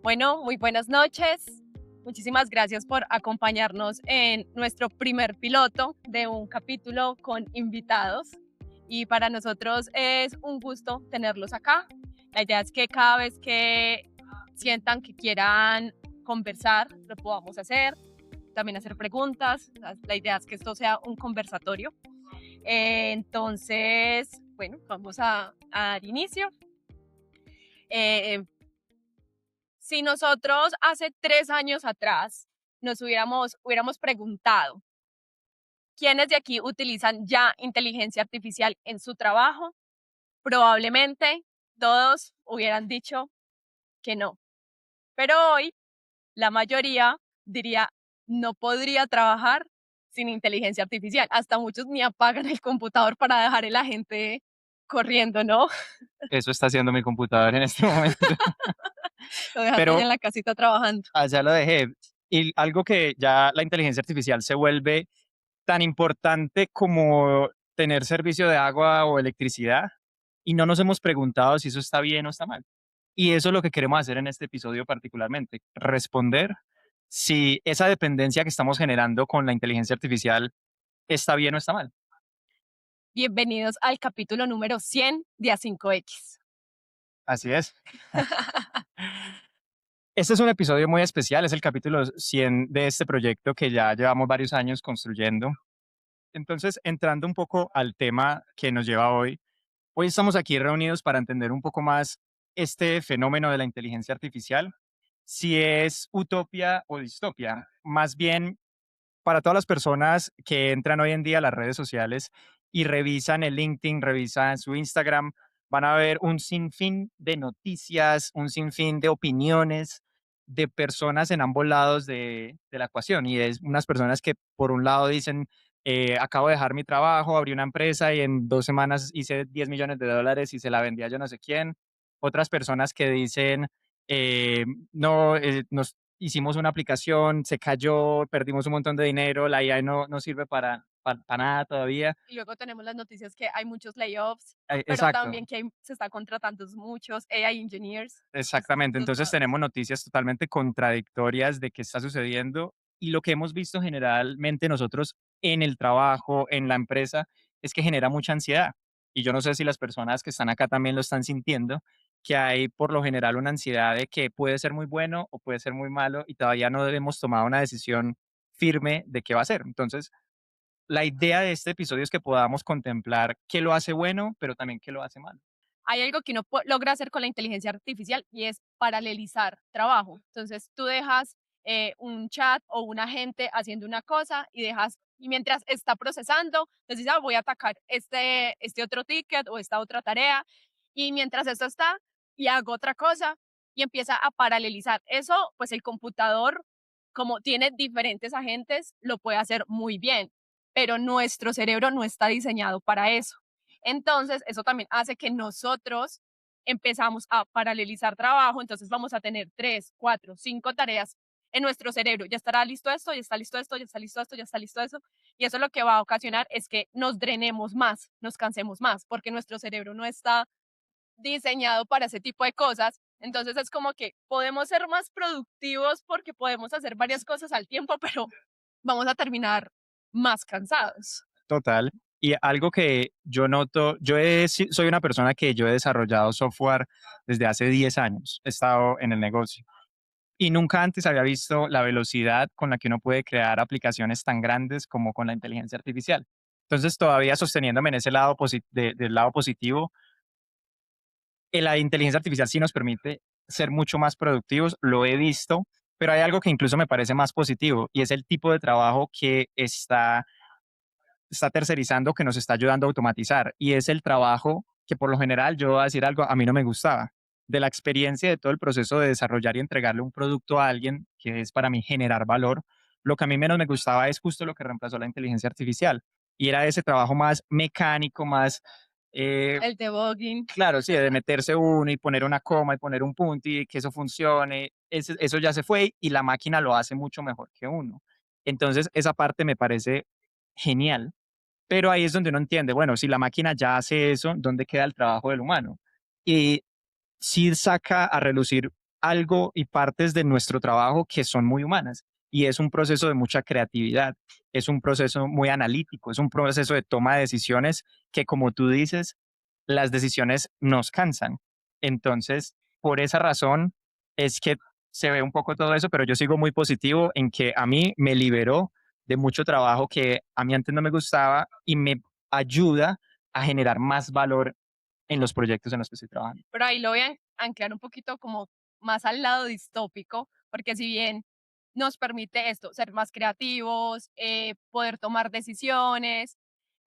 Bueno, muy buenas noches. Muchísimas gracias por acompañarnos en nuestro primer piloto de un capítulo con invitados. Y para nosotros es un gusto tenerlos acá. La idea es que cada vez que sientan que quieran conversar, lo podamos hacer, también hacer preguntas. La idea es que esto sea un conversatorio. Entonces, bueno, vamos a dar inicio. Si nosotros hace 3 años atrás nos hubiéramos preguntado quiénes de aquí utilizan ya inteligencia artificial en su trabajo, probablemente todos hubieran dicho que no. Pero hoy la mayoría diría, no podría trabajar sin inteligencia artificial. Hasta muchos ni apagan el computador para dejar a la gente corriendo, ¿no? Eso está haciendo mi computador en este momento, Lo dejaste allá pero en la casita trabajando. allá lo dejé. Y algo que ya la inteligencia artificial se vuelve tan importante como tener servicio de agua o electricidad, y no nos hemos preguntado si eso está bien o está mal. Y eso es lo que queremos hacer en este episodio particularmente, responder si esa dependencia que estamos generando con la inteligencia artificial está bien o está mal. Bienvenidos al capítulo número 100 de A5X. Así es. Este es un episodio muy especial, es el capítulo 100 de este proyecto que ya llevamos varios años construyendo. Entonces, entrando un poco al tema que nos lleva hoy, hoy estamos aquí reunidos para entender un poco más este fenómeno de la inteligencia artificial, si es utopia o distopia. Más bien, para todas las personas que entran hoy en día a las redes sociales y revisan el LinkedIn, revisan su Instagram, van a ver un sinfín de noticias, un sinfín de opiniones de personas en ambos lados de la ecuación. Y es unas personas que por un lado dicen, acabo de dejar mi trabajo, abrí una empresa y en 2 semanas hice 10 millones de dólares y se la vendí a yo no sé quién. Otras personas que dicen, no, nos hicimos una aplicación, se cayó, perdimos un montón de dinero, la IA no sirve para nada todavía. Y luego tenemos las noticias que hay muchos layoffs, pero Exacto, también que se está contratando muchos AI engineers. exactamente. Dos Entonces lados. tenemos noticias totalmente contradictorias de qué está sucediendo y lo que hemos visto generalmente nosotros en el trabajo, en la empresa, es que genera mucha ansiedad. Y yo no sé si las personas que están acá también lo están sintiendo, que hay por lo general una ansiedad de que puede ser muy bueno o puede ser muy malo y todavía no hemos tomado una decisión firme de qué va a ser. Entonces, la idea de este episodio es que podamos contemplar qué lo hace bueno, pero también qué lo hace malo. Hay algo que uno logra hacer con la inteligencia artificial y es paralelizar trabajo. Entonces tú dejas un chat o un agente haciendo una cosa y mientras está procesando, entonces voy a atacar este otro ticket o esta otra tarea y mientras esto está y hago otra cosa y empieza a paralelizar. Eso, pues el computador, como tiene diferentes agentes, lo puede hacer muy bien, pero nuestro cerebro no está diseñado para eso. Entonces, eso también hace que nosotros empezamos a paralelizar trabajo, entonces vamos a tener 3, 4, 5 tareas en nuestro cerebro. Ya estará listo esto, ya está listo esto, ya está listo esto, ya está listo eso. Y eso lo que va a ocasionar es que nos drenemos más, nos cansemos más, porque nuestro cerebro no está diseñado para ese tipo de cosas. Entonces es como que podemos ser más productivos porque podemos hacer varias cosas al tiempo, pero vamos a terminar más cansados. Total. Y algo que yo noto, soy una persona que yo he desarrollado software desde hace 10 años, he estado en el negocio y nunca antes había visto la velocidad con la que uno puede crear aplicaciones tan grandes como con la inteligencia artificial. Entonces, todavía sosteniéndome en ese lado del lado positivo, la inteligencia artificial sí nos permite ser mucho más productivos, lo he visto, pero hay algo que incluso me parece más positivo y es el tipo de trabajo que está tercerizando, que nos está ayudando a automatizar, y es el trabajo que por lo general, yo voy a decir algo, a mí no me gustaba. De la experiencia de todo el proceso de desarrollar y entregarle un producto a alguien, que es para mí generar valor, lo que a mí menos me gustaba es justo lo que reemplazó la inteligencia artificial, y era ese trabajo más mecánico, más, El debugging. claro, sí, de meterse uno y poner una coma y poner un punto y que eso funcione, eso ya se fue y la máquina lo hace mucho mejor que uno. Entonces, esa parte me parece genial, pero ahí es donde uno entiende, bueno, si la máquina ya hace eso, ¿dónde queda el trabajo del humano? Y sí saca a relucir algo y partes de nuestro trabajo que son muy humanas. Y es un proceso de mucha creatividad, es un proceso muy analítico, es un proceso de toma de decisiones que, como tú dices, las decisiones nos cansan. Entonces, por esa razón es que se ve un poco todo eso, pero yo sigo muy positivo en que a mí me liberó de mucho trabajo que a mí antes no me gustaba y me ayuda a generar más valor en los proyectos en los que estoy trabajando. Pero ahí lo voy a anclar un poquito como más al lado distópico, porque si bien nos permite esto, ser más creativos, poder tomar decisiones,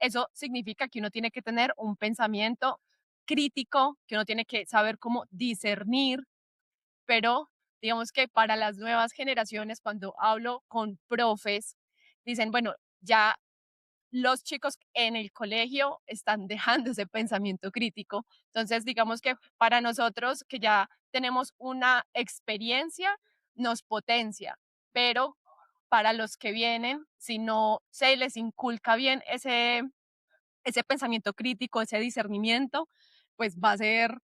eso significa que uno tiene que tener un pensamiento crítico, que uno tiene que saber cómo discernir, pero digamos que para las nuevas generaciones, cuando hablo con profes, dicen, bueno, ya los chicos en el colegio están dejando ese pensamiento crítico. Entonces, digamos que para nosotros que ya tenemos una experiencia, nos potencia, pero para los que vienen, si no se les inculca bien ese pensamiento crítico, ese discernimiento, pues va a ser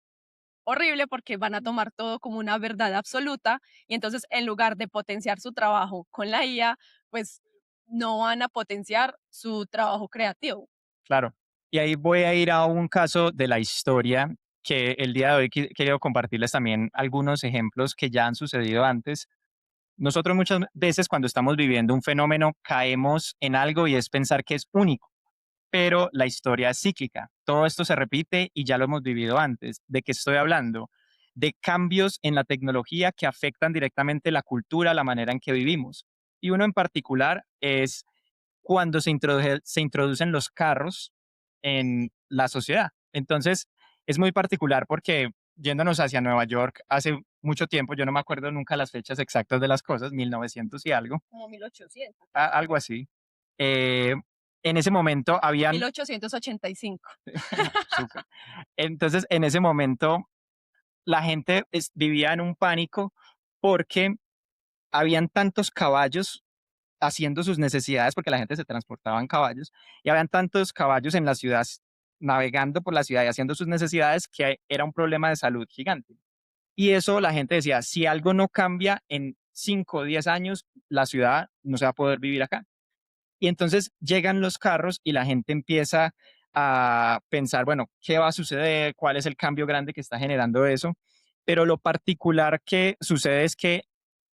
horrible porque van a tomar todo como una verdad absoluta y entonces en lugar de potenciar su trabajo con la IA, pues no van a potenciar su trabajo creativo. Claro. Y ahí voy a ir a un caso de la historia que el día de hoy quiero compartirles también algunos ejemplos que ya han sucedido antes. Nosotros muchas veces cuando estamos viviendo un fenómeno caemos en algo y es pensar que es único, pero la historia es cíclica. Todo esto se repite y ya lo hemos vivido antes. ¿De qué estoy hablando? De cambios en la tecnología que afectan directamente la cultura, la manera en que vivimos. Y uno en particular es cuando se introducen los carros en la sociedad. Entonces, es muy particular porque yéndonos hacia Nueva York hace mucho tiempo, yo no me acuerdo nunca las fechas exactas de las cosas, 1900 y algo, Como 1800, por ahí. algo así. Eh, en ese momento habían, 1885. súper. Entonces, en ese momento la gente vivía en un pánico porque habían tantos caballos haciendo sus necesidades, porque la gente se transportaba en caballos, y habían tantos caballos en la ciudad, navegando por la ciudad y haciendo sus necesidades, que era un problema de salud gigante. Y eso la gente decía, si algo no cambia en 5 o 10 años, la ciudad no se va a poder vivir acá. Y entonces llegan los carros y la gente empieza a pensar, bueno, ¿qué va a suceder? ¿Cuál es el cambio grande que está generando eso? Pero lo particular que sucede es que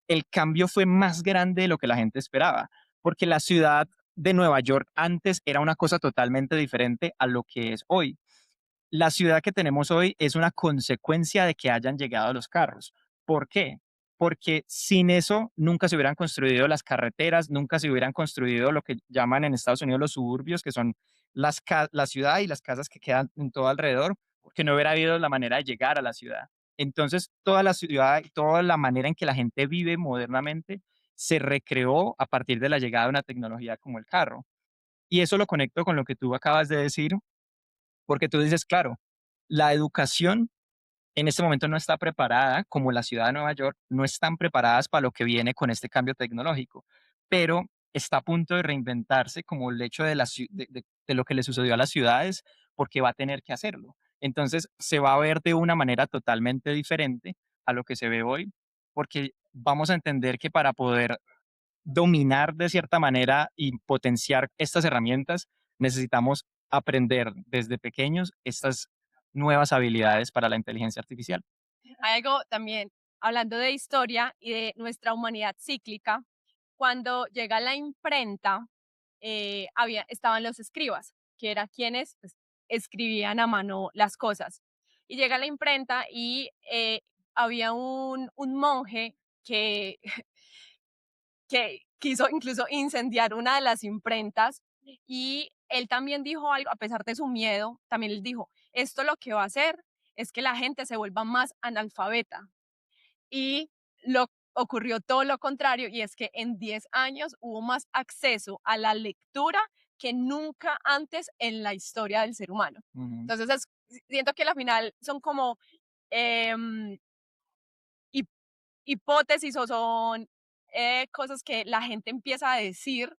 el cambio fue más grande de lo que la gente esperaba, porque la ciudad de Nueva York antes era una cosa totalmente diferente a lo que es hoy. La ciudad que tenemos hoy es una consecuencia de que hayan llegado los carros. ¿Por qué? Porque sin eso nunca se hubieran construido las carreteras, nunca se hubieran construido lo que llaman en Estados Unidos los suburbios, que son la ciudad y las casas que quedan en todo alrededor, porque no hubiera habido la manera de llegar a la ciudad. Entonces, toda la ciudad, toda la manera en que la gente vive modernamente se recreó a partir de la llegada de una tecnología como el carro. Y eso lo conecto con lo que tú acabas de decir, porque tú dices, claro, la educación en este momento no está preparada, como la ciudad de Nueva York, no están preparadas para lo que viene con este cambio tecnológico, pero está a punto de reinventarse como el hecho de, de lo que le sucedió a las ciudades, porque va a tener que hacerlo. Entonces, se va a ver de una manera totalmente diferente a lo que se ve hoy, porque vamos a entender que para poder dominar de cierta manera y potenciar estas herramientas, necesitamos aprender desde pequeños estas nuevas habilidades para la inteligencia artificial. Hay algo también, hablando de historia y de nuestra humanidad cíclica, cuando llega la imprenta, estaban los escribas, que eran quienes pues, escribían a mano las cosas. Y llega la imprenta y había un monje que, que quiso incluso incendiar una de las imprentas y él también dijo algo, a pesar de su miedo, también él dijo, esto lo que va a hacer es que la gente se vuelva más analfabeta. Y lo ocurrió todo lo contrario, y es que en 10 años hubo más acceso a la lectura que nunca antes en la historia del ser humano. Ujú, Entonces, siento que al final son como em, hip- hipótesis o son cosas que la gente empieza a decir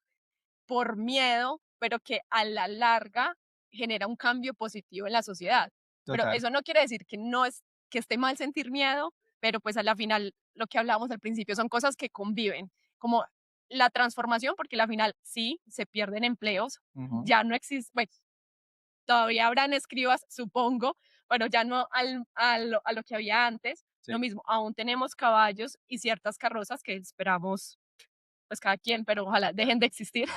por miedo, pero que a la larga genera un cambio positivo en la sociedad. Pero total. eso no quiere decir que no es que esté mal sentir miedo, pero pues a la final lo que hablábamos al principio son cosas que conviven, como la transformación, porque a la final sí se pierden empleos, Ujú, ya no existe, bueno, todavía habrán escribas, supongo, pero ya no a lo que había antes. sí. Lo mismo, aún tenemos caballos y ciertas carrozas que esperamos, pues cada quien, pero ojalá dejen de existir.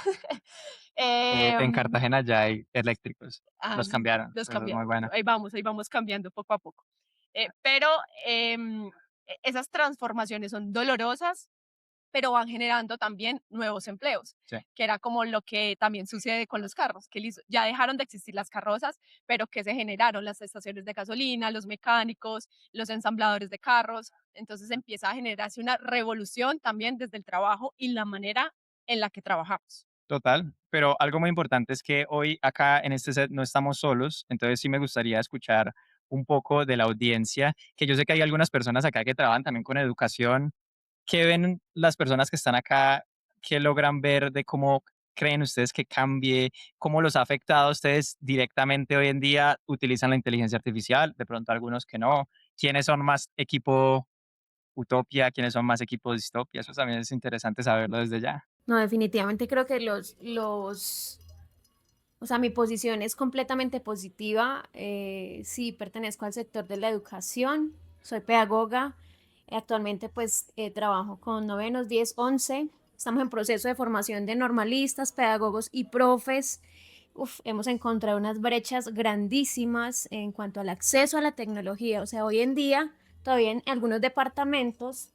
En Em, Cartagena ya hay eléctricos, los Sí, cambiaron, los eso es muy cambiaron. bueno. Ahí vamos cambiando poco a poco. Pero esas transformaciones son dolorosas, pero van generando también nuevos empleos, Sí, que era como lo que también sucede con los carros, que ya dejaron de existir las carrozas, pero que se generaron las estaciones de gasolina, los mecánicos, los ensambladores de carros. Entonces empieza a generarse una revolución también desde el trabajo y la manera en la que trabajamos. total, pero algo muy importante es que hoy acá en este set no estamos solos, entonces sí me gustaría escuchar un poco de la audiencia, que yo sé que hay algunas personas acá que trabajan también con educación. ¿Qué ven las personas que están acá? ¿Qué logran ver de cómo creen ustedes que cambie? ¿Cómo los ha afectado a ustedes directamente hoy en día? ¿Utilizan la inteligencia artificial? De pronto algunos que no. ¿Quiénes son más equipo utopia? ¿Quiénes son más equipo distopia? Eso también es interesante saberlo desde ya. No, definitivamente creo que o sea, mi posición es completamente positiva. Sí, pertenezco al sector de la educación, soy pedagoga. Actualmente pues trabajo con novenos, 10, 11. Estamos en proceso de formación de normalistas, pedagogos y profes. Uf, hemos encontrado unas brechas grandísimas en cuanto al acceso a la tecnología. O sea, hoy en día, todavía en algunos departamentos,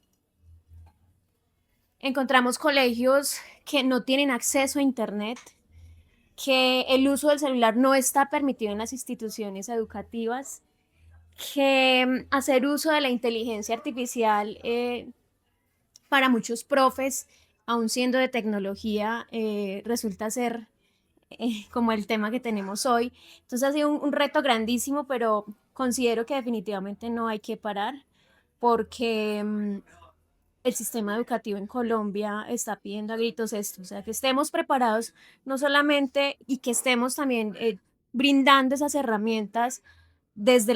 encontramos colegios que no tienen acceso a Internet, que el uso del celular no está permitido en las instituciones educativas, que hacer uso de la inteligencia artificial para muchos profes, aun siendo de tecnología, resulta ser como el tema que tenemos hoy. Entonces ha sido un reto grandísimo, pero considero que definitivamente no hay que parar porque el sistema educativo en Colombia está pidiendo a gritos esto, o sea, que estemos preparados no solamente y que estemos también brindando esas herramientas desde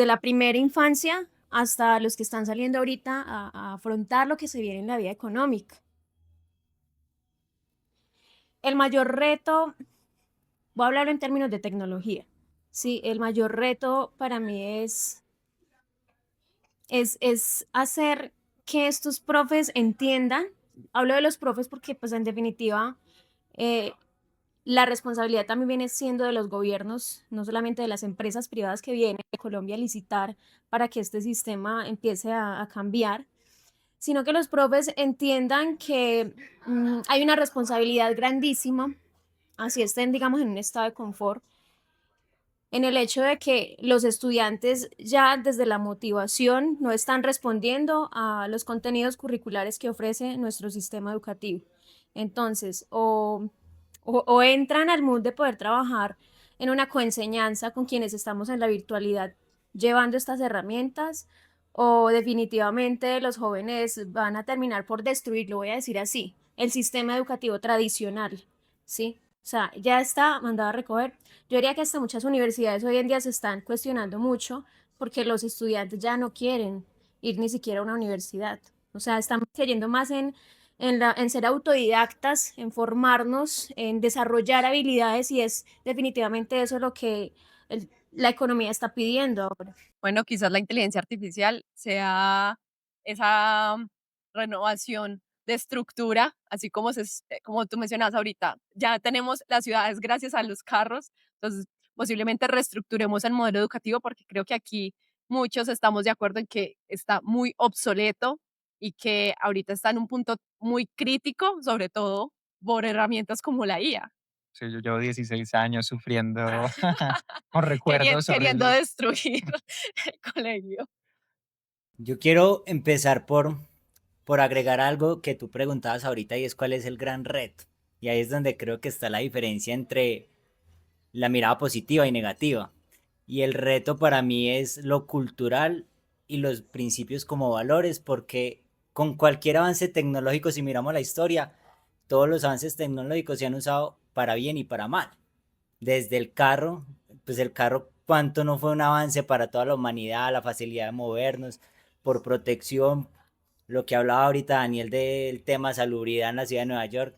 la primera infancia hasta los que están saliendo ahorita a afrontar lo que se viene en la vida económica. El mayor reto, voy a hablar en términos de tecnología, sí, el mayor reto para mí es hacer que estos profes entiendan, hablo de los profes porque pues en definitiva eh, la responsabilidad también viene siendo de los gobiernos, no solamente de las empresas privadas que vienen de Colombia a licitar para que este sistema empiece a cambiar, sino que los profes entiendan que hay una responsabilidad grandísima, así estén, digamos, en un estado de confort, en el hecho de que los estudiantes ya desde la motivación no están respondiendo a los contenidos curriculares que ofrece nuestro sistema educativo. Entonces, o entran al mood de poder trabajar en una coenseñanza con quienes estamos en la virtualidad llevando estas herramientas, o definitivamente los jóvenes van a terminar por destruir, lo voy a decir así, el sistema educativo tradicional, ¿sí? O sea, ya está mandado a recoger. Yo diría que hasta muchas universidades hoy en día se están cuestionando mucho porque los estudiantes ya no quieren ir ni siquiera a una universidad. O sea, estamos creyendo más en ser autodidactas, en formarnos, en desarrollar habilidades y es definitivamente eso lo que la economía está pidiendo ahora. Bueno, quizás la inteligencia artificial sea esa renovación de estructura, así como, como tú mencionabas ahorita, ya tenemos las ciudades gracias a los carros, entonces posiblemente reestructuremos el modelo educativo porque creo que aquí muchos estamos de acuerdo en que está muy obsoleto y que ahorita está en un punto muy crítico, sobre todo por herramientas como la IA, Sí, yo llevo 16 años sufriendo con recuerdos queriendo horribles. destruir el colegio. Yo quiero empezar por agregar algo que tú preguntabas ahorita y es cuál es el gran reto. Y ahí es donde creo que está la diferencia entre la mirada positiva y negativa. Y el reto para mí es lo cultural y los principios como valores, porque con cualquier avance tecnológico, si miramos la historia, todos los avances tecnológicos se han usado para bien y para mal. Desde el carro, pues el carro, cuánto no fue un avance para toda la humanidad, la facilidad de movernos, por protección, lo que hablaba ahorita Daniel del tema salubridad en la ciudad de Nueva York,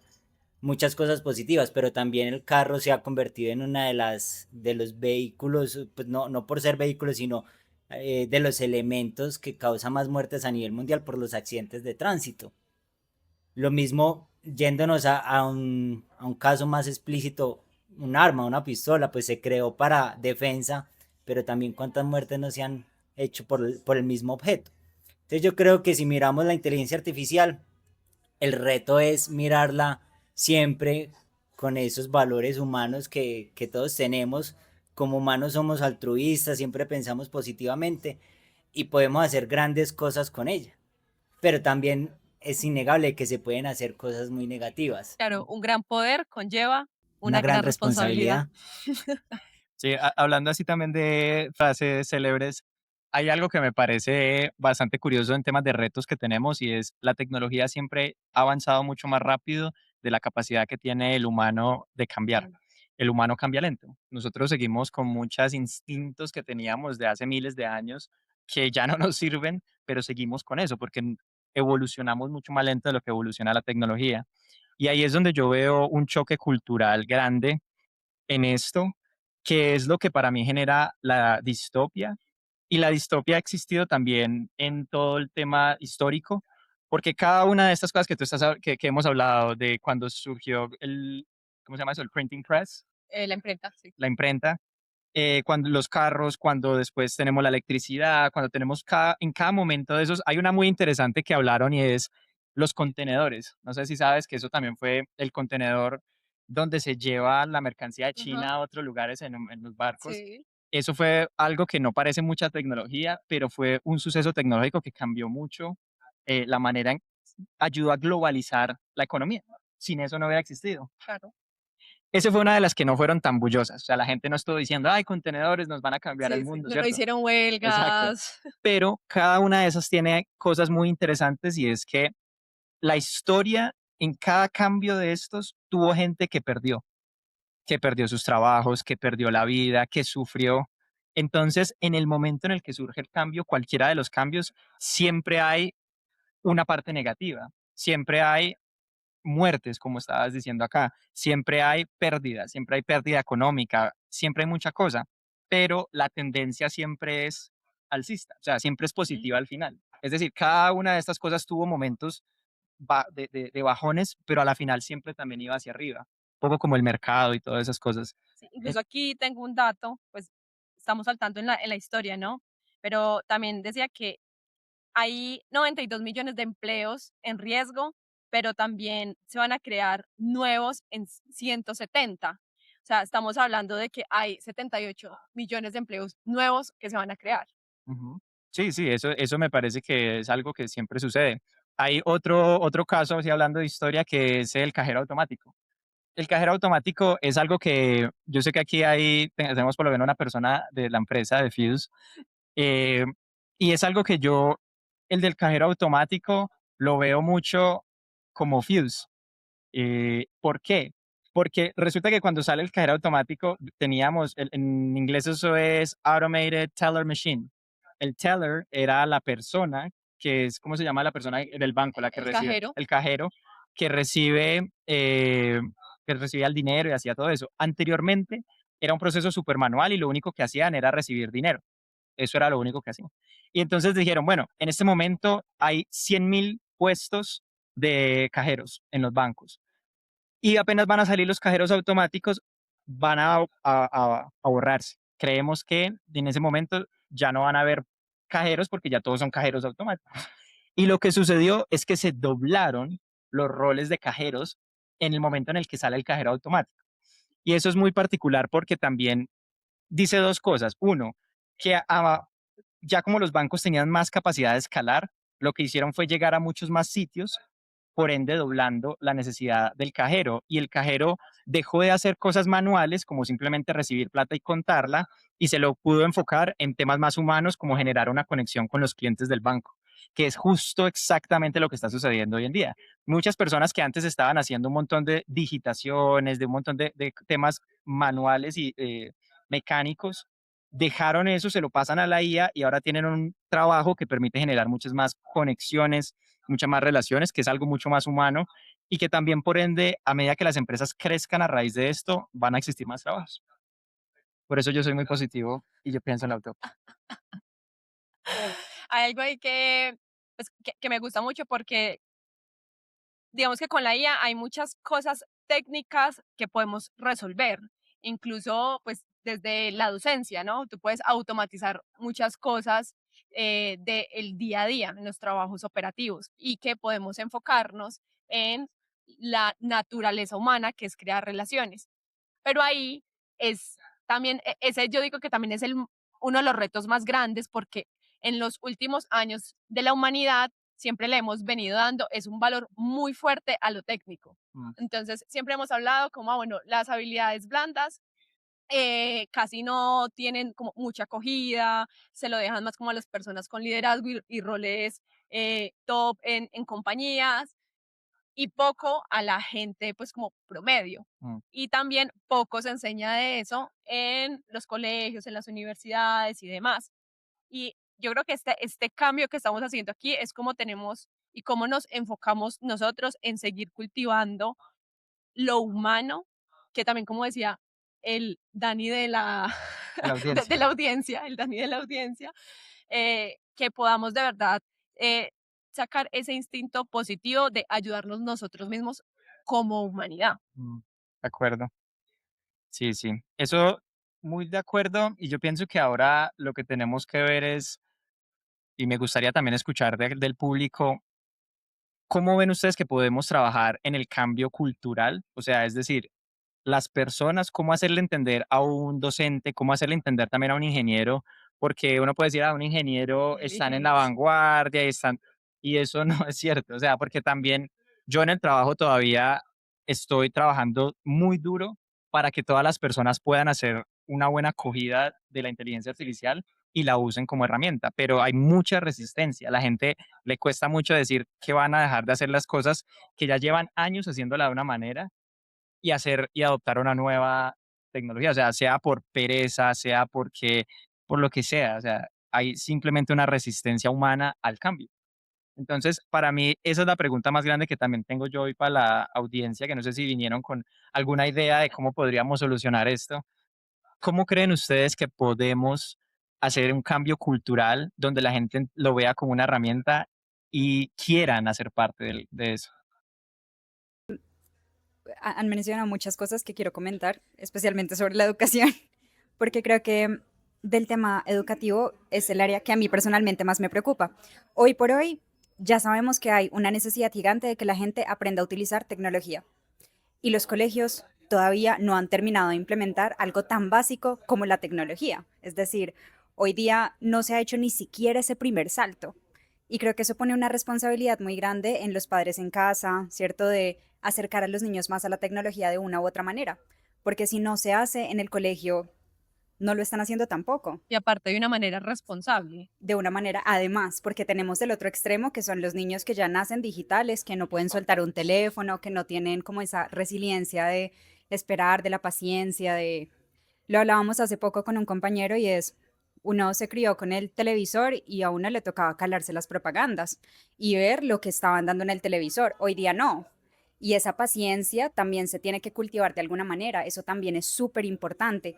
muchas cosas positivas, pero también el carro se ha convertido en una de los vehículos, pues no por ser vehículos, sino de los elementos que causa más muertes a nivel mundial por los accidentes de tránsito. Lo mismo yéndonos a un caso más explícito, un arma, una pistola, pues se creó para defensa, pero también cuántas muertes no se han hecho por el mismo objeto. Entonces yo creo que si miramos la inteligencia artificial, el reto es mirarla siempre con esos valores humanos que todos tenemos. Como humanos somos altruistas, siempre pensamos positivamente y podemos hacer grandes cosas con ella. Pero también es innegable que se pueden hacer cosas muy negativas. Claro, un gran poder conlleva Una una gran gran responsabilidad. responsabilidad. Sí, hablando así también de frases célebres, hay algo que me parece bastante curioso en temas de retos que tenemos y es la tecnología siempre ha avanzado mucho más rápido de la capacidad que tiene el humano de cambiar. El humano cambia lento. Nosotros seguimos con muchos instintos que teníamos de hace miles de años que ya no nos sirven, pero seguimos con eso porque evolucionamos mucho más lento de lo que evoluciona la tecnología. Y ahí es donde yo veo un choque cultural grande en esto, que es lo que para mí genera la distopia. Y la distopia ha existido también en todo el tema histórico, porque cada una de estas cosas que tú estás, que hemos hablado de cuando surgió el, ¿cómo se llama eso? El printing press, La imprenta, sí. la imprenta, cuando los carros, cuando después tenemos la electricidad, cuando tenemos en cada momento de esos, hay una muy interesante que hablaron y es los contenedores. No sé si sabes que eso también fue el contenedor donde se lleva la mercancía de Ajá, China a otros lugares en los barcos. sí. Eso fue algo que no parece mucha tecnología, pero fue un suceso tecnológico que cambió mucho la manera en ayudó a globalizar la economía. Sin eso no hubiera existido. Claro. Esa fue una de las que no fueron tan bullosas. O sea, la gente no estuvo diciendo, ay, contenedores nos van a cambiar el Sí, sí. mundo, No ¿cierto? hicieron Exacto. huelgas. Pero cada una de esas tiene cosas muy interesantes y es que la historia en cada cambio de estos tuvo gente que perdió sus trabajos, que perdió la vida, que sufrió. Entonces, en el momento en el que surge el cambio, cualquiera de los cambios, siempre hay una parte negativa, siempre hay muertes, como estabas diciendo acá, siempre hay pérdida económica, siempre hay mucha cosa, pero la tendencia siempre es alcista, o sea, siempre es Ujú. positiva al final. Es decir, cada una de estas cosas tuvo momentos de bajones, pero a la final siempre también iba hacia arriba, un poco como el mercado y todas esas cosas. Sí, Eh, incluso aquí tengo un dato, pues estamos saltando en la historia, ¿no? Pero también decía que hay 92 millones de empleos en riesgo, pero también se van a crear nuevos en 170. O sea, estamos hablando de que hay 78 millones de empleos nuevos que se van a crear. Ujú. Sí, sí, eso me parece que es algo que siempre sucede. Hay otro caso, así hablando de historia, que es el cajero automático. El cajero automático es algo que yo sé que aquí tenemos por lo menos una persona de la empresa de Fuse, eh, y es algo que el del cajero automático, lo veo mucho como Fuse. ¿Por qué? Porque resulta que cuando sale el cajero automático, teníamos, en inglés eso es Automated Teller Machine. El teller era la persona que es, ¿cómo se llama la persona del banco? La que El recibe, cajero, el cajero, que recibe, que recibía el dinero y hacía todo eso. Anteriormente era un proceso súper manual y lo único que hacían era recibir dinero. Eso era lo único que hacían. Y entonces dijeron, bueno, en este momento hay 100.000 puestos de cajeros en los bancos y apenas van a salir los cajeros automáticos, van a borrarse. Creemos que en ese momento ya no van a haber cajeros porque ya todos son cajeros automáticos. Y lo que sucedió es que se doblaron los roles de cajeros en el momento en el que sale el cajero automático. Y eso es muy particular porque también dice dos cosas. Uno, que ya como los bancos tenían más capacidad de escalar, lo que hicieron fue llegar a muchos más sitios, por ende doblando la necesidad del cajero. Y el cajero dejó de hacer cosas manuales, como simplemente recibir plata y contarla, y se lo pudo enfocar en temas más humanos, como generar una conexión con los clientes del banco, que es justo exactamente lo que está sucediendo hoy en día. Muchas personas que antes estaban haciendo un montón de digitaciones, de un montón de temas manuales y mecánicos, dejaron eso, se lo pasan a la IA y ahora tienen un trabajo que permite generar muchas más conexiones, muchas más relaciones, que es algo mucho más humano y que también, por ende, a medida que las empresas crezcan a raíz de esto, van a existir más trabajos. Por eso yo soy muy positivo y yo pienso en la utopía. Hay algo ahí que, pues, que me gusta mucho porque digamos que con la IA hay muchas cosas técnicas que podemos resolver, incluso pues desde la docencia, ¿no? Tú puedes automatizar muchas cosas del día a día en los trabajos operativos y que podemos enfocarnos en la naturaleza humana, que es crear relaciones. Pero ahí es también, ese yo digo que también es uno de los retos más grandes porque en los últimos años de la humanidad siempre le hemos venido dando, es un valor muy fuerte a lo técnico. Mm, Entonces, siempre hemos hablado como, bueno, las habilidades blandas casi no tienen como mucha acogida, se lo dejan más como a las personas con liderazgo y roles top en compañías y poco a la gente pues como promedio. mm. Y también poco se enseña de eso en los colegios, en las universidades y demás. Y yo creo que este cambio que estamos haciendo aquí es cómo tenemos y cómo nos enfocamos nosotros en seguir cultivando lo humano, que también como decía el Dani de la, La de audiencia. la audiencia, el Dani de la audiencia, que podamos de verdad eh, sacar ese instinto positivo de ayudarnos nosotros mismos como humanidad. Mm, de acuerdo. Sí, sí. Eso, muy de acuerdo. Y yo pienso que ahora lo que tenemos que ver es, y me gustaría también escuchar del público, ¿cómo ven ustedes que podemos trabajar en el cambio cultural? O sea, es decir, las personas, cómo hacerle entender a un docente, cómo hacerle entender también a un ingeniero, porque uno puede decir, un ingeniero están en la Inteligentes. vanguardia y están, y eso no es cierto, o sea, porque también yo en el trabajo todavía estoy trabajando muy duro para que todas las personas puedan hacer una buena acogida de la inteligencia artificial y la usen como herramienta, pero hay mucha resistencia. A la gente le cuesta mucho decir que van a dejar de hacer las cosas que ya llevan años haciéndola de una manera y hacer y adoptar una nueva tecnología, o sea, sea por pereza, sea porque por lo que sea, o sea, hay simplemente una resistencia humana al cambio. Entonces, para mí, esa es la pregunta más grande que también tengo yo hoy para la audiencia, que no sé si vinieron con alguna idea de cómo podríamos solucionar esto. ¿Cómo creen ustedes que podemos hacer un cambio cultural donde la gente lo vea como una herramienta y quieran hacer parte de eso? Han mencionado muchas cosas que quiero comentar, especialmente sobre la educación, porque creo que del tema educativo es el área que a mí personalmente más me preocupa. Hoy por hoy ya sabemos que hay una necesidad gigante de que la gente aprenda a utilizar tecnología y los colegios todavía no han terminado de implementar algo tan básico como la tecnología. Es decir, hoy día no se ha hecho ni siquiera ese primer salto. Y creo que eso pone una responsabilidad muy grande en los padres en casa, ¿cierto? De acercar a los niños más a la tecnología de una u otra manera. Porque si no se hace en el colegio, no lo están haciendo tampoco. Y aparte de una manera responsable. De una manera, además, porque tenemos el otro extremo, que son los niños que ya nacen digitales, que no pueden soltar un teléfono, que no tienen como esa resiliencia de esperar, de la paciencia, de... Lo hablábamos hace poco con un compañero y es, uno se crió con el televisor y a uno le tocaba calarse las propagandas y ver lo que estaban dando en el televisor. Hoy día no. Y esa paciencia también se tiene que cultivar de alguna manera. Eso también es súper importante.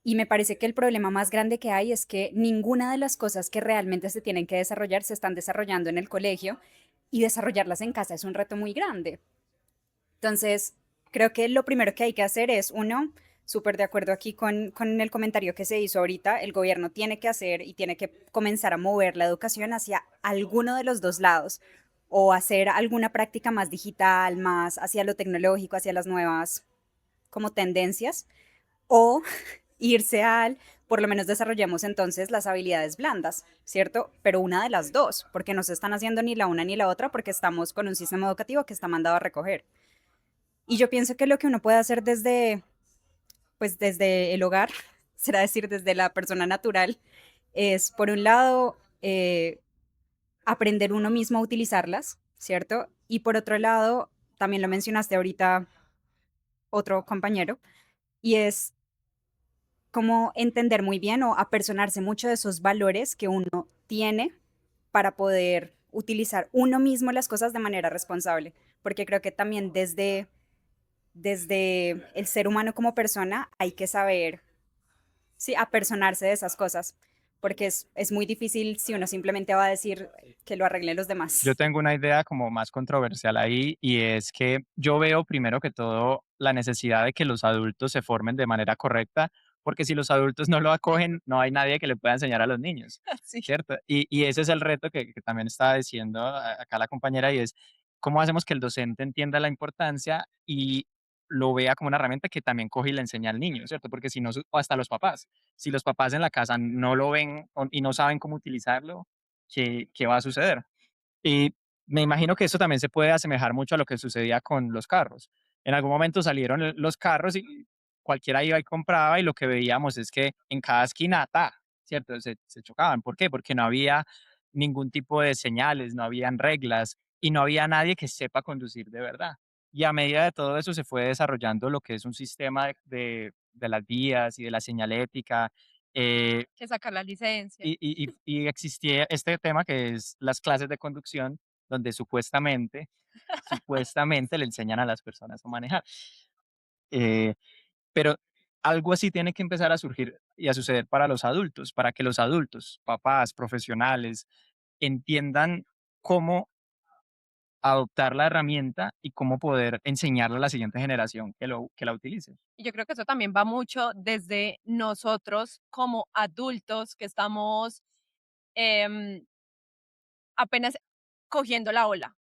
Y me parece que el problema más grande que hay es que ninguna de las cosas que realmente se tienen que desarrollar se están desarrollando en el colegio y desarrollarlas en casa es un reto muy grande. Entonces, creo que lo primero que hay que hacer es, uno, súper de acuerdo aquí con el comentario que se hizo ahorita, el gobierno tiene que hacer y tiene que comenzar a mover la educación hacia alguno de los dos lados o hacer alguna práctica más digital, más hacia lo tecnológico, hacia las nuevas como tendencias, o irse al, por lo menos desarrollemos entonces las habilidades blandas, ¿cierto? Pero una de las dos, porque no se están haciendo ni la una ni la otra, porque estamos con un sistema educativo que está mandado a recoger. Y yo pienso que lo que uno puede hacer desde, pues desde el hogar, será decir, desde la persona natural, es, por un lado, aprender uno mismo a utilizarlas, ¿cierto? Y por otro lado, también lo mencionaste ahorita otro compañero, y es como entender muy bien o apersonarse mucho de esos valores que uno tiene para poder utilizar uno mismo las cosas de manera responsable, porque creo que también desde el ser humano como persona hay que saber, sí, apersonarse de esas cosas, porque es muy difícil si uno simplemente va a decir que lo arreglen los Yo demás. tengo una idea como más controversial ahí y es que yo veo primero que todo la necesidad de que los adultos se formen de manera correcta, porque si los adultos no lo acogen, no hay nadie que le pueda enseñar a los niños, Sí. ¿cierto? Y ese es el reto que también estaba diciendo acá la compañera y es cómo hacemos que el docente entienda la importancia y lo vea como una herramienta que también coge y le enseña al niño, ¿cierto? Porque si no, o hasta los papás, si los papás en la casa no lo ven y no saben cómo utilizarlo, ¿qué va a suceder? Y me imagino que eso también se puede asemejar mucho a lo que sucedía con los carros. En algún momento salieron los carros y cualquiera iba y compraba y lo que veíamos es que en cada esquina, ¿cierto? Se chocaban. ¿Por qué? Porque no había ningún tipo de señales, no habían reglas y no había nadie que sepa conducir de verdad. Y a medida de todo eso se fue desarrollando lo que es un sistema de las vías y de la señalética, Que sacar la licencia. y existía este tema que es las clases de conducción, donde supuestamente le enseñan a las personas a manejar. Eh, pero algo así tiene que empezar a surgir y a suceder para los adultos, para que los adultos, papás, profesionales, entiendan cómo adoptar la herramienta y cómo poder enseñarle a la siguiente generación que la utilice. Y yo creo que eso también va mucho desde nosotros como adultos que estamos em, apenas cogiendo la ola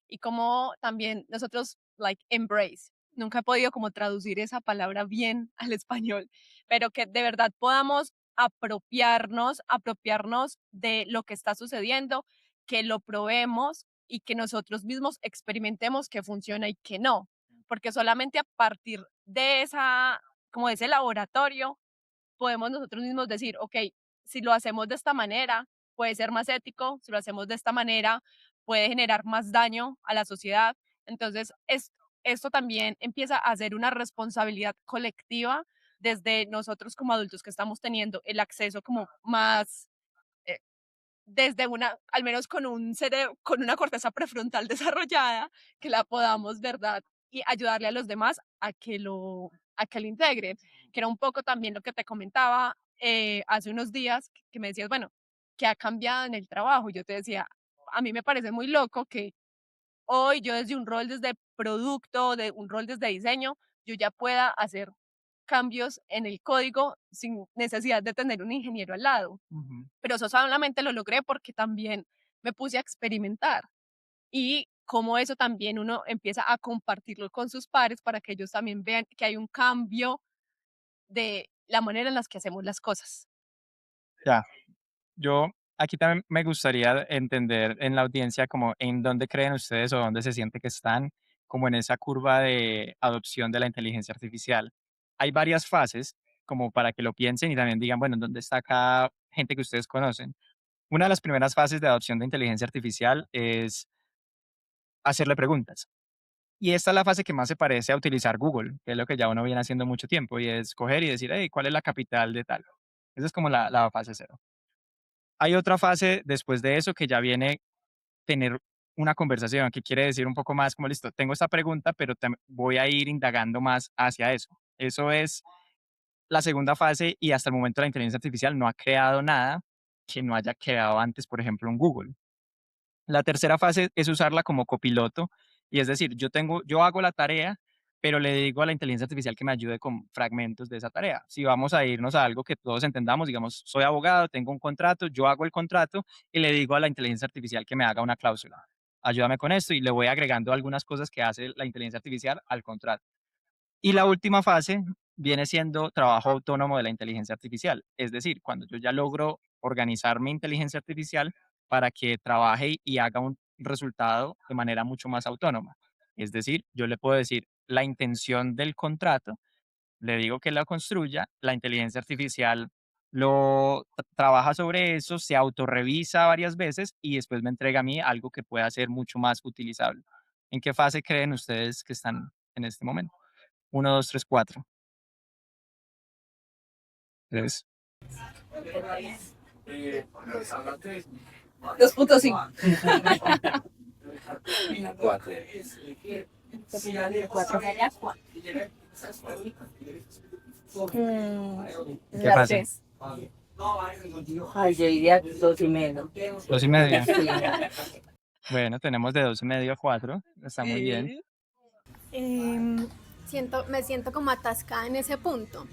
y como también nosotros, like, embrace. Nunca he podido como traducir esa palabra bien al español, pero que de verdad podamos apropiarnos de lo que está sucediendo, que lo probemos y que nosotros mismos experimentemos qué funciona y qué no, porque solamente a partir de esa, como de ese laboratorio, podemos nosotros mismos decir, ok, si lo hacemos de esta manera, puede ser más ético, si lo hacemos de esta manera, puede generar más daño a la sociedad. Entonces, esto también empieza a ser una responsabilidad colectiva desde nosotros como adultos que estamos teniendo el acceso como más, eh, desde una, al menos con un cerebro, con una corteza prefrontal desarrollada, que la podamos, ¿verdad? Y ayudarle a los demás a que lo integren, que era un poco también lo que te comentaba hace unos días, que me decías, bueno, ¿qué ha cambiado en el trabajo? Yo te decía, a mí me parece muy loco que hoy yo desde un rol desde producto, de un rol desde diseño, yo ya pueda hacer cambios en el código sin necesidad de tener un ingeniero al lado, Ujú. pero eso solamente lo logré porque también me puse a experimentar y cómo eso también uno empieza a compartirlo con sus pares para que ellos también vean que hay un cambio de la manera en las que hacemos las cosas. Ya. Yo aquí también me gustaría entender en la audiencia como en dónde creen ustedes o dónde se siente que están como en esa curva de adopción de la inteligencia artificial. Hay varias fases como para que lo piensen y también digan, bueno, ¿en dónde está cada gente que ustedes conocen? Una de las primeras fases de adopción de inteligencia artificial es hacerle preguntas. Y esta es la fase que más se parece a utilizar Google, que es lo que ya uno viene haciendo mucho tiempo, y es coger y decir, hey, ¿cuál es la capital de tal? Esa es como la fase cero. Hay otra fase después de eso que ya viene tener una conversación, que quiere decir un poco más como, listo, tengo esta pregunta, pero voy a ir indagando más hacia eso. Eso es la segunda fase y hasta el momento la inteligencia artificial no ha creado nada que no haya creado antes, por ejemplo, en Google. La tercera fase es usarla como copiloto, y es decir, yo hago la tarea, pero le digo a la inteligencia artificial que me ayude con fragmentos de esa tarea. Si vamos a irnos a algo que todos entendamos, digamos, soy abogado, tengo un contrato, yo hago el contrato y le digo a la inteligencia artificial que me haga una cláusula. Ayúdame con esto y le voy agregando algunas cosas que hace la inteligencia artificial al contrato. Y la última fase viene siendo trabajo autónomo de la inteligencia artificial. Es decir, cuando yo ya logro organizar mi inteligencia artificial para que trabaje y haga un resultado de manera mucho más autónoma. Es decir, yo le puedo decir la intención del contrato, le digo que la construya, la inteligencia artificial trabaja sobre eso, se autorrevisa varias veces y después me entrega a mí algo que pueda ser mucho más utilizable. ¿En qué fase creen ustedes que están en este momento? Uno, 2, 3, 4. 3. 2.5. ¿Qué pasa? Ay, yo diría 2,5. 2,5. Bueno, tenemos de 2,5 a 4. Está muy bien. Me siento como atascada en ese punto.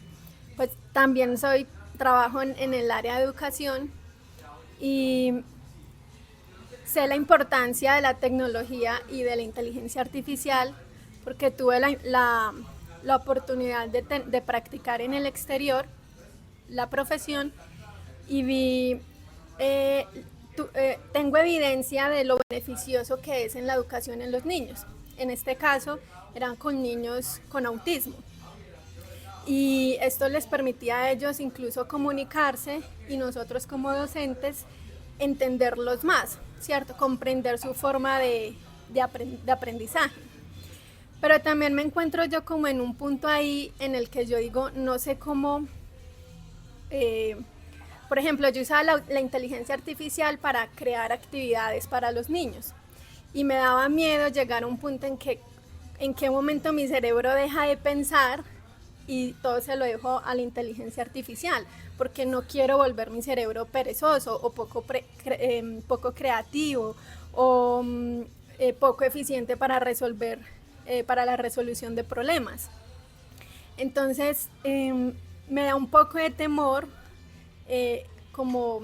Pues también trabajo en el área de educación y sé la importancia de la tecnología y de la inteligencia artificial porque tuve la oportunidad de practicar en el exterior la profesión y tengo evidencia de lo beneficioso que es en la educación en los niños. En este caso eran con niños con autismo. Y esto les permitía a ellos incluso comunicarse y nosotros como docentes entenderlos más, ¿cierto? Comprender su forma de aprendizaje. Pero también me encuentro yo como en un punto ahí en el que yo digo, no sé cómo, por ejemplo, yo usaba la inteligencia artificial para crear actividades para los niños y me daba miedo llegar a un punto en qué momento mi cerebro deja de pensar y todo se lo dejo a la inteligencia artificial, porque no quiero volver mi cerebro perezoso o poco creativo o poco eficiente para para la resolución de problemas. Entonces me da un poco de temor como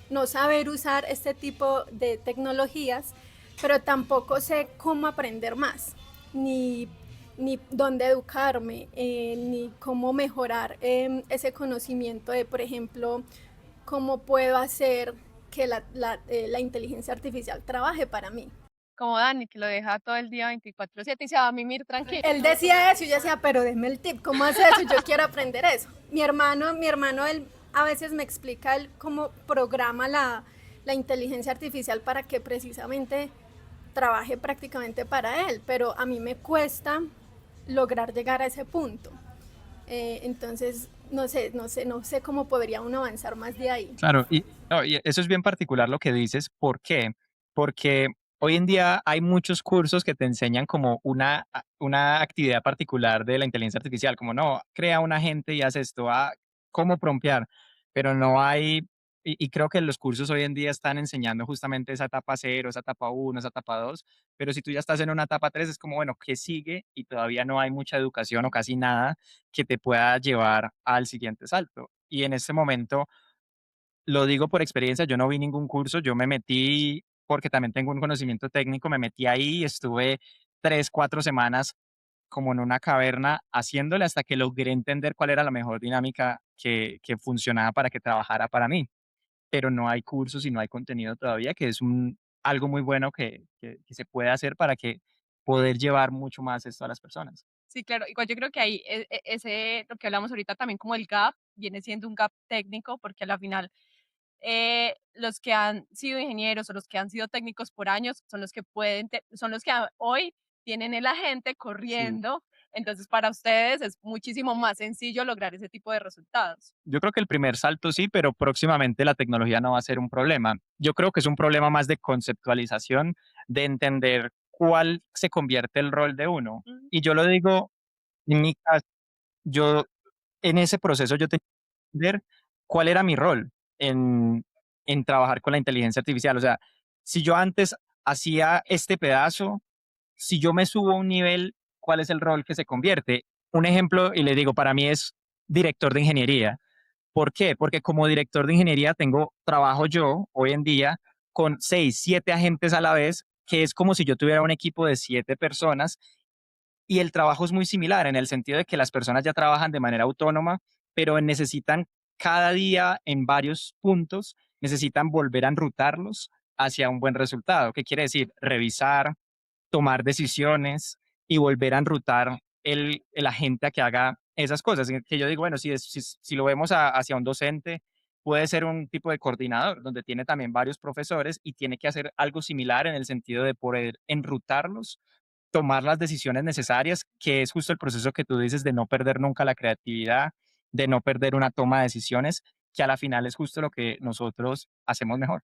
no saber usar este tipo de tecnologías, pero tampoco sé cómo aprender más, ni dónde educarme, ni cómo mejorar ese conocimiento de, por ejemplo, cómo puedo hacer que la inteligencia artificial trabaje para mí. Como Dani, que lo deja todo el día 24/7 y se va a mimir tranquilo. Él decía eso y yo decía, pero déme el tip, ¿cómo hace eso? Yo quiero aprender eso. Mi hermano, él a veces me explica cómo programa la inteligencia artificial para que precisamente trabaje prácticamente para él, pero a mí me cuesta lograr llegar a ese punto. Entonces, no sé cómo podría uno avanzar más de ahí. Claro, y eso es bien particular lo que dices. ¿Por qué? Porque hoy en día hay muchos cursos que te enseñan como una actividad particular de la inteligencia artificial, como no, crea un agente y haz esto, cómo prompear, pero no hay, y creo que los cursos hoy en día están enseñando justamente esa etapa 0, esa etapa 1, esa etapa 2, pero si tú ya estás en una etapa 3 es como, bueno, ¿qué sigue? Y todavía no hay mucha educación o casi nada que te pueda llevar al siguiente salto. Y en este momento lo digo por experiencia, yo no vi ningún curso, yo me metí porque también tengo un conocimiento técnico, me metí ahí y estuve 3, 4 semanas como en una caverna haciéndole hasta que logré entender cuál era la mejor dinámica que funcionaba para que trabajara para mí. Pero no hay cursos y no hay contenido todavía, que es algo muy bueno que se puede hacer para que poder llevar mucho más esto a las personas. Sí, claro. Igual yo creo que ahí lo que hablamos ahorita también como el gap, viene siendo un gap técnico, porque a la final los que han sido ingenieros o los que han sido técnicos por años son los que son los que hoy tienen el agente Sí. corriendo. Entonces, para ustedes es muchísimo más sencillo lograr ese tipo de resultados. Yo creo que el primer salto sí, pero próximamente la tecnología no va a ser un problema. Yo creo que es un problema más de conceptualización, de entender cuál se convierte el rol de uno. Ujú. Y yo lo digo, en mi caso, yo en ese proceso yo tenía que entender cuál era mi rol en, en trabajar con la inteligencia artificial. O sea, si yo antes hacía este pedazo, si yo me subo a un nivel, ¿cuál es el rol que se convierte? Un ejemplo, y le digo, para mí es director de ingeniería. ¿Por qué? Porque como director de ingeniería trabajo yo hoy en día con 6, 7 agentes a la vez, que es como si yo tuviera un equipo de 7 personas y el trabajo es muy similar en el sentido de que las personas ya trabajan de manera autónoma, pero necesitan cada día en varios puntos, necesitan volver a enrutarlos hacia un buen resultado. ¿Qué quiere decir? Revisar, tomar decisiones y volver a enrutar el agente a que haga esas cosas. Que yo digo, bueno, si lo vemos hacia un docente, puede ser un tipo de coordinador, donde tiene también varios profesores y tiene que hacer algo similar en el sentido de poder enrutarlos, tomar las decisiones necesarias, que es justo el proceso que tú dices de no perder nunca la creatividad de no perder una toma de decisiones, que a la final es justo lo que nosotros hacemos mejor.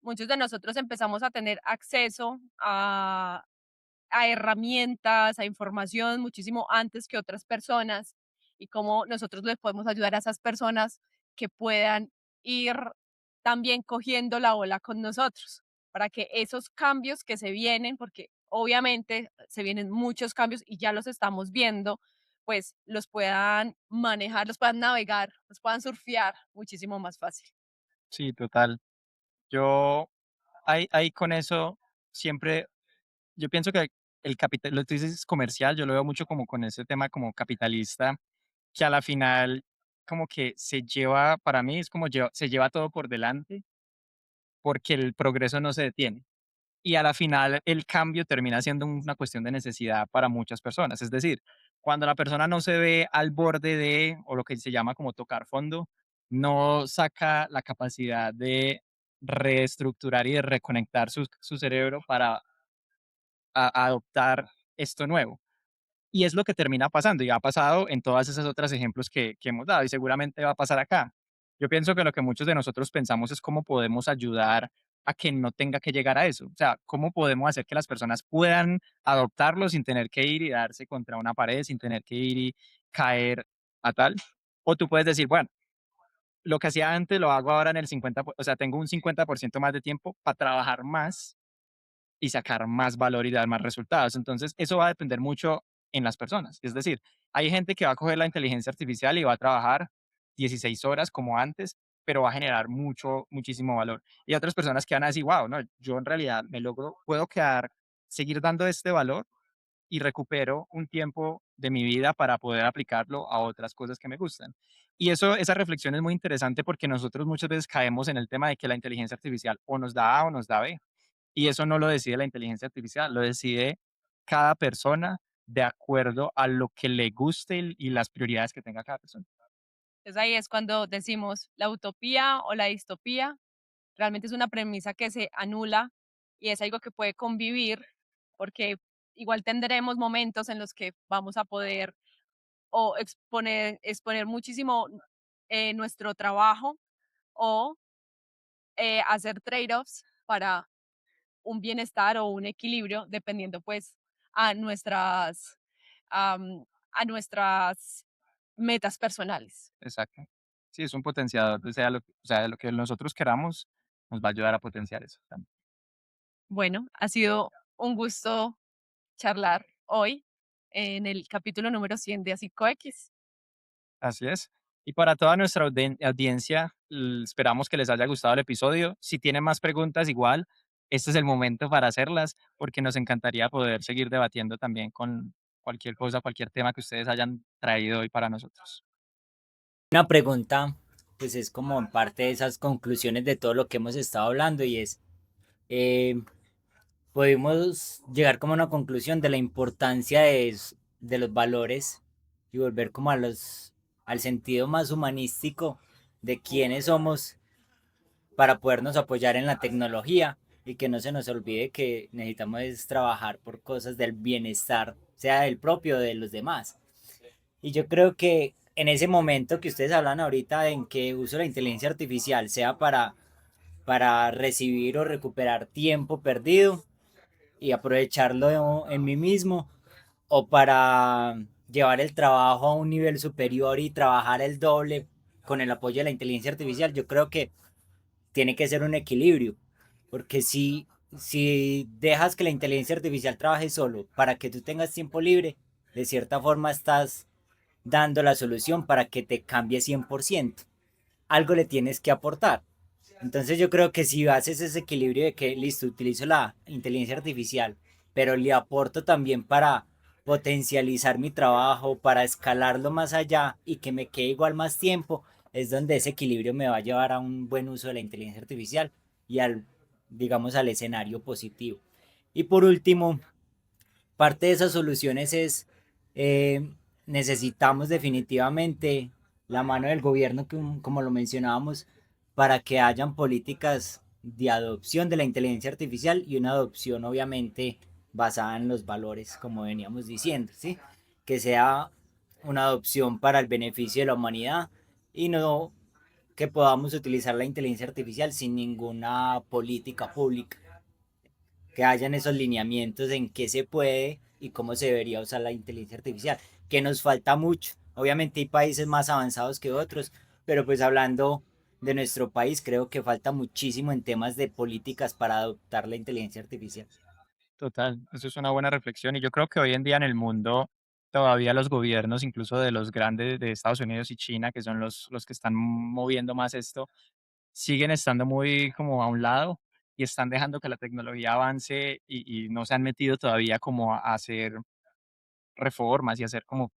Muchos de nosotros empezamos a tener acceso a herramientas, a información muchísimo antes que otras personas y cómo nosotros les podemos ayudar a esas personas que puedan ir también cogiendo la ola con nosotros para que esos cambios que se vienen, porque obviamente se vienen muchos cambios y ya los estamos viendo, pues los puedan manejar, los puedan navegar, los puedan surfear muchísimo más fácil. Sí, total. Yo ahí con eso siempre, yo pienso que el capital, lo que tú dices comercial, yo lo veo mucho como con ese tema como capitalista, que a la final como que se lleva, para mí es como se lleva todo por delante porque el progreso no se detiene. Y a la final el cambio termina siendo una cuestión de necesidad para muchas personas. Es decir, cuando la persona no se ve al borde de, o lo que se llama como tocar fondo, no saca la capacidad de reestructurar y de reconectar su cerebro para adoptar esto nuevo. Y es lo que termina pasando, y ha pasado en todas esas otros ejemplos que hemos dado, y seguramente va a pasar acá. Yo pienso que lo que muchos de nosotros pensamos es cómo podemos ayudar a que no tenga que llegar a eso. O sea, cómo podemos hacer que las personas puedan adoptarlo sin tener que ir y darse contra una pared, sin tener que ir y caer a tal. O tú puedes decir, bueno, lo que hacía antes lo hago ahora en el 50, o sea, tengo un 50% más de tiempo para trabajar más y sacar más valor y dar más resultados. Entonces, eso va a depender mucho en las personas. Es decir, hay gente que va a coger la inteligencia artificial y va a trabajar 16 horas como antes, pero va a generar muchísimo valor. Y otras personas que van a decir, wow, no, yo en realidad puedo seguir dando este valor y recupero un tiempo de mi vida para poder aplicarlo a otras cosas que me gustan. Y esa reflexión es muy interesante porque nosotros muchas veces caemos en el tema de que la inteligencia artificial o nos da A o nos da B. Y eso no lo decide la inteligencia artificial, lo decide cada persona de acuerdo a lo que le guste y las prioridades que tenga cada persona. Entonces ahí es cuando decimos la utopía o la distopía realmente es una premisa que se anula y es algo que puede convivir porque igual tendremos momentos en los que vamos a poder o exponer muchísimo nuestro trabajo o hacer trade-offs para un bienestar o un equilibrio dependiendo pues a nuestras, a nuestras metas personales. Exacto. Sí, es un potenciador, o sea, lo que nosotros queramos nos va a ayudar a potenciar eso también. Bueno, ha sido un gusto charlar hoy en el capítulo número 100 de Así X. Así es. Y para toda nuestra audiencia, esperamos que les haya gustado el episodio. Si tienen más preguntas, igual, este es el momento para hacerlas, porque nos encantaría poder seguir debatiendo también con cualquier cosa, cualquier tema que ustedes hayan traído hoy para nosotros. Una pregunta, pues es como en parte de esas conclusiones de todo lo que hemos estado hablando y es, eh, podemos llegar como a una conclusión de la importancia de los valores y volver como al sentido más humanístico de quiénes somos para podernos apoyar en la tecnología y que no se nos olvide que necesitamos es trabajar por cosas del bienestar, sea del propio o de los demás. Y yo creo que en ese momento que ustedes hablan ahorita en que uso la inteligencia artificial, sea para recibir o recuperar tiempo perdido y aprovecharlo en mí mismo, o para llevar el trabajo a un nivel superior y trabajar el doble con el apoyo de la inteligencia artificial, yo creo que tiene que ser un equilibrio, porque si dejas que la inteligencia artificial trabaje solo para que tú tengas tiempo libre, de cierta forma estás dando la solución para que te cambie 100%. Algo le tienes que aportar. Entonces yo creo que si haces ese equilibrio de que, listo, utilizo la inteligencia artificial, pero le aporto también para potencializar mi trabajo, para escalarlo más allá y que me quede igual más tiempo, es donde ese equilibrio me va a llevar a un buen uso de la inteligencia artificial y digamos, al escenario positivo. Y por último, parte de esas soluciones es, eh, necesitamos definitivamente la mano del gobierno, como lo mencionábamos, para que hayan políticas de adopción de la inteligencia artificial y una adopción obviamente basada en los valores, como veníamos diciendo, ¿sí? Que sea una adopción para el beneficio de la humanidad y no que podamos utilizar la inteligencia artificial sin ninguna política pública, que hayan esos lineamientos en qué se puede y cómo se debería usar la inteligencia artificial, que nos falta mucho. Obviamente hay países más avanzados que otros, pero pues hablando de nuestro país, creo que falta muchísimo en temas de políticas para adoptar la inteligencia artificial. Total, eso es una buena reflexión y yo creo que hoy en día en el mundo todavía los gobiernos, incluso de los grandes de Estados Unidos y China, que son los que están moviendo más esto, siguen estando muy como a un lado y están dejando que la tecnología avance y no se han metido todavía como a hacer reformas y hacer como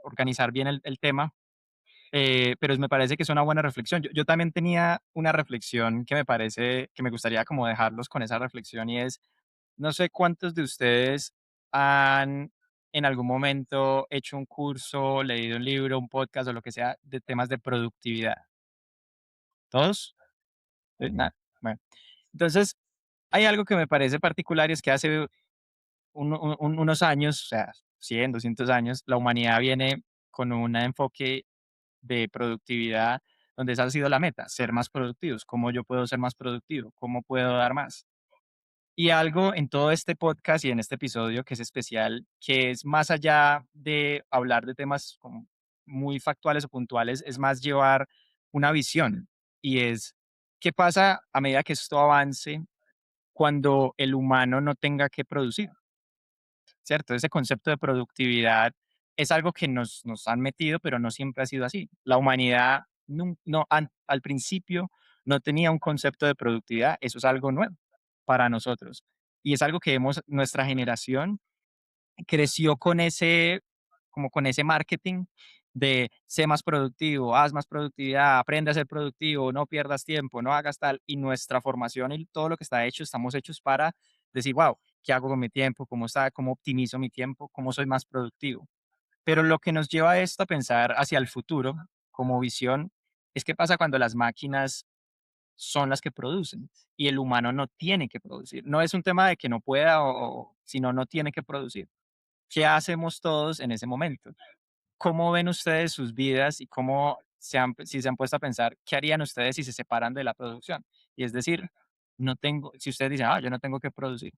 organizar bien el tema. Pero me parece que es una buena reflexión. Yo también tenía una reflexión que me parece que me gustaría como dejarlos con esa reflexión y es, no sé cuántos de ustedes han en algún momento hecho un curso, leído un libro, un podcast o lo que sea de temas de productividad. ¿Todos? Nada. Bueno, entonces hay algo que me parece particular y es que hace unos años, o sea, 100, 200 años, la humanidad viene con un enfoque de productividad donde esa ha sido la meta, ser más productivos. ¿Cómo yo puedo ser más productivo? ¿Cómo puedo dar más? Y algo en todo este podcast y en este episodio que es especial, que es más allá de hablar de temas como muy factuales o puntuales, es más llevar una visión y es qué pasa a medida que esto avance cuando el humano no tenga que producir, ¿cierto? Ese concepto de productividad es algo que nos han metido, pero no siempre ha sido así. La humanidad al principio no tenía un concepto de productividad, eso es algo nuevo para nosotros. Y es algo que nuestra generación creció con ese, como con ese marketing de sé más productivo, haz más productividad, aprende a ser productivo, no pierdas tiempo, no hagas tal. Y nuestra formación y todo lo que está hecho, estamos hechos para decir, wow, ¿qué hago con mi tiempo? ¿Cómo está? ¿Cómo optimizo mi tiempo? ¿Cómo soy más productivo? Pero lo que nos lleva a esto a pensar hacia el futuro como visión es qué pasa cuando las máquinas son las que producen y el humano no tiene que producir. No es un tema de que no pueda sino no tiene que producir. ¿Qué hacemos todos en ese momento? ¿Cómo ven ustedes sus vidas y cómo si se han puesto a pensar qué harían ustedes si se separan de la producción? Y es decir, si ustedes dicen, yo no tengo que producir,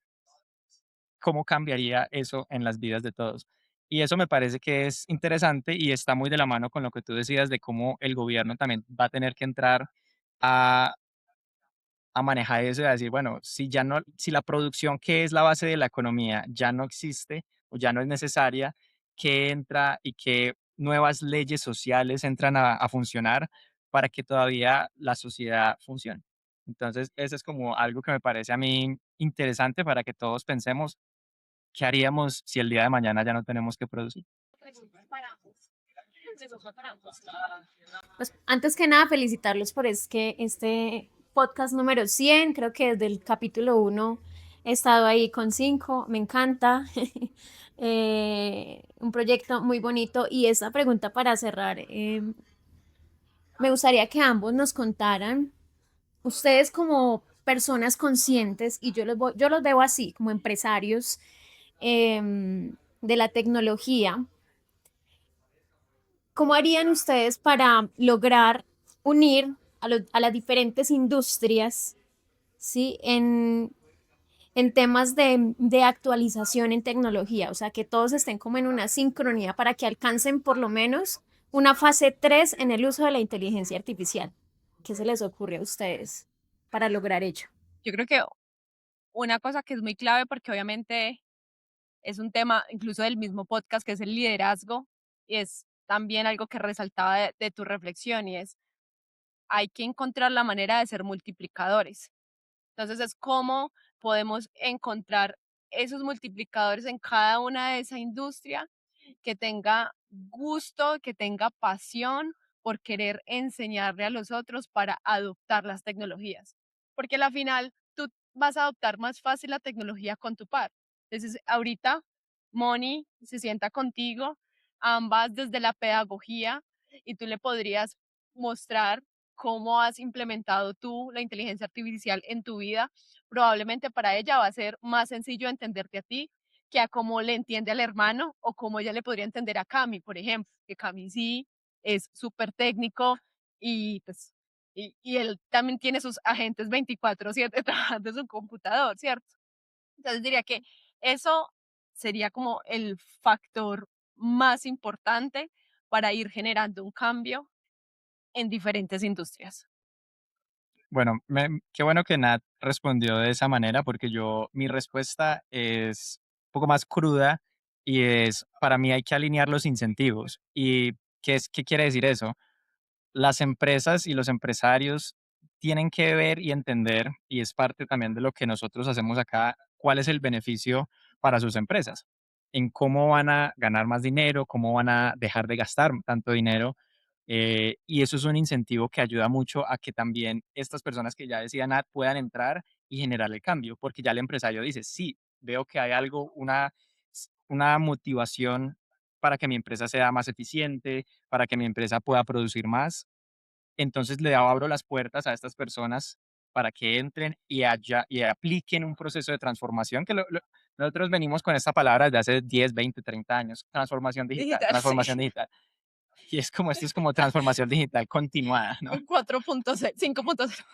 ¿cómo cambiaría eso en las vidas de todos? Y eso me parece que es interesante y está muy de la mano con lo que tú decías de cómo el gobierno también va a tener que entrar a manejar eso y a decir, bueno, si la producción que es la base de la economía ya no existe o ya no es necesaria, ¿qué entra y qué nuevas leyes sociales entran a funcionar para que todavía la sociedad funcione? Entonces, eso es como algo que me parece a mí interesante para que todos pensemos, ¿qué haríamos si el día de mañana ya no tenemos que producir? Pues antes que nada, felicitarlos por este podcast número 100. Creo que desde el capítulo 1 he estado ahí con 5. Me encanta. Un proyecto muy bonito. Y esa pregunta para cerrar, me gustaría que ambos nos contaran, ustedes como personas conscientes, y yo los veo así, como empresarios de la tecnología. ¿Cómo harían ustedes para lograr unir a las diferentes industrias, ¿sí? En temas de actualización en tecnología? O sea, que todos estén como en una sincronía para que alcancen por lo menos una fase 3 en el uso de la inteligencia artificial. ¿Qué se les ocurre a ustedes para lograr ello? Yo creo que una cosa que es muy clave, porque obviamente es un tema incluso del mismo podcast, que es el liderazgo, y es también algo que resaltaba de tu reflexión, y es, hay que encontrar la manera de ser multiplicadores. Entonces es cómo podemos encontrar esos multiplicadores en cada una de esa industria que tenga gusto, que tenga pasión por querer enseñarle a los otros para adoptar las tecnologías. Porque al final tú vas a adoptar más fácil la tecnología con tu par. Entonces ahorita Moni se sienta contigo, ambas desde la pedagogía, y tú le podrías mostrar cómo has implementado tú la inteligencia artificial en tu vida. Probablemente para ella va a ser más sencillo entenderte a ti que a cómo le entiende al hermano o cómo ella le podría entender a Cami, por ejemplo, que Cami sí es súper técnico y pues y él también tiene sus agentes 24/7 trabajando en su computador, ¿cierto? Entonces diría que eso sería como el factor más importante para ir generando un cambio en diferentes industrias. Bueno, qué bueno que Nat respondió de esa manera porque mi respuesta es un poco más cruda y es, para mí hay que alinear los incentivos. ¿Y qué quiere decir eso? Las empresas y los empresarios tienen que ver y entender, y es parte también de lo que nosotros hacemos acá, cuál es el beneficio para sus empresas, en cómo van a ganar más dinero, cómo van a dejar de gastar tanto dinero. Y eso es un incentivo que ayuda mucho a que también estas personas que ya decían puedan entrar y generar el cambio, porque ya el empresario dice, sí, veo que hay algo, una motivación para que mi empresa sea más eficiente, para que mi empresa pueda producir más. Entonces le abro las puertas a estas personas para que entren y apliquen un proceso de transformación que nosotros venimos con esta palabra desde hace 10, 20, 30 años, Digital, transformación sí. digital. Y esto es como transformación digital continuada, ¿no? 4.6, 5.0.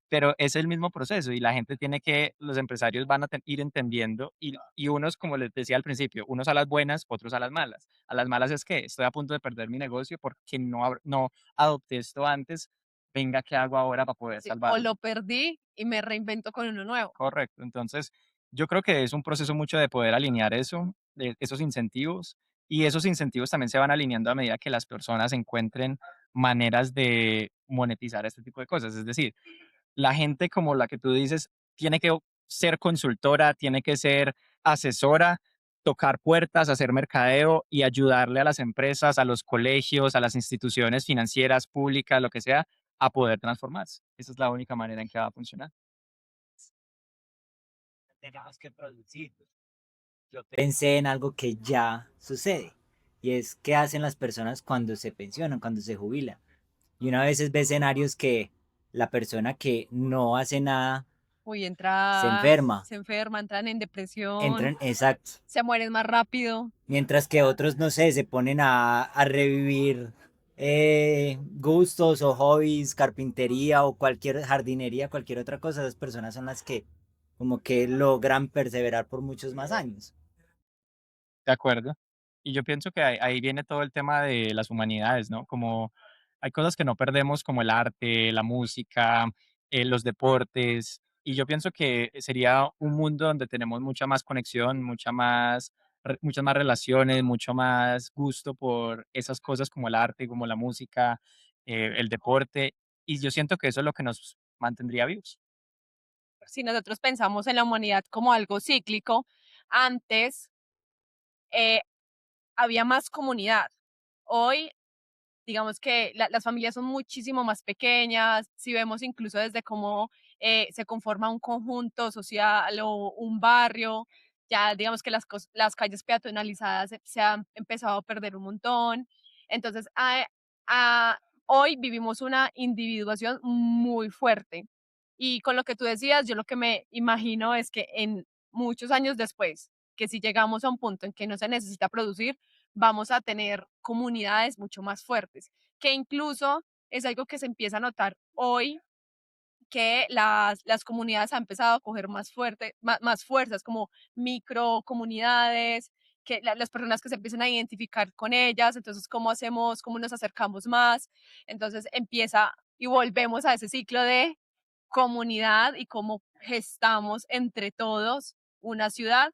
Pero es el mismo proceso y la gente tiene los empresarios van a ir entendiendo y unos, como les decía al principio, unos a las buenas, otros a las malas. A las malas es que estoy a punto de perder mi negocio porque no adopté esto antes, venga, ¿qué hago ahora para poder Sí, o salvarlo? lo perdí y me reinvento con uno nuevo. Correcto. Entonces, yo creo que es un proceso mucho de poder alinear eso, de esos incentivos, y esos incentivos también se van alineando a medida que las personas encuentren maneras de monetizar este tipo de cosas. Es decir, la gente como la que tú dices tiene que ser consultora, tiene que ser asesora, tocar puertas, hacer mercadeo y ayudarle a las empresas, a los colegios, a las instituciones financieras, públicas, lo que sea, a poder transformarse. Esa es la única manera en que va a funcionar. Tenemos que producir. Yo pensé en algo que ya sucede y es qué hacen las personas cuando se pensionan, cuando se jubilan. Y una vez ve escenarios que la persona que no hace nada Uy, se enferma, se enferma, entran en depresión, entran, exacto. se mueren más rápido. Mientras que otros, no sé, se ponen a revivir gustos o hobbies, carpintería o cualquier jardinería, cualquier otra cosa. Esas personas son las que como que logran perseverar por muchos más años. De acuerdo. Y yo pienso que ahí viene todo el tema de las humanidades, ¿no? Como hay cosas que no perdemos, como el arte, la música, los deportes. Y yo pienso que sería un mundo donde tenemos mucha más conexión, muchas más relaciones, mucho más gusto por esas cosas como el arte, como la música, el deporte. Y yo siento que eso es lo que nos mantendría vivos. Si nosotros pensamos en la humanidad como algo cíclico, antes eh, había más comunidad. Hoy, digamos que las familias son muchísimo más pequeñas, si vemos incluso desde cómo se conforma un conjunto social o un barrio, ya digamos que las calles peatonalizadas se han empezado a perder un montón. Entonces, hoy vivimos una individuación muy fuerte. Y con lo que tú decías, yo lo que me imagino es que en muchos años después, que si llegamos a un punto en que no se necesita producir, vamos a tener comunidades mucho más fuertes, que incluso es algo que se empieza a notar hoy, que las comunidades han empezado a coger más fuerte, más fuerzas, como micro comunidades, que las personas que se empiezan a identificar con ellas, entonces cómo hacemos, cómo nos acercamos más, entonces empieza y volvemos a ese ciclo de comunidad y cómo gestamos entre todos una ciudad,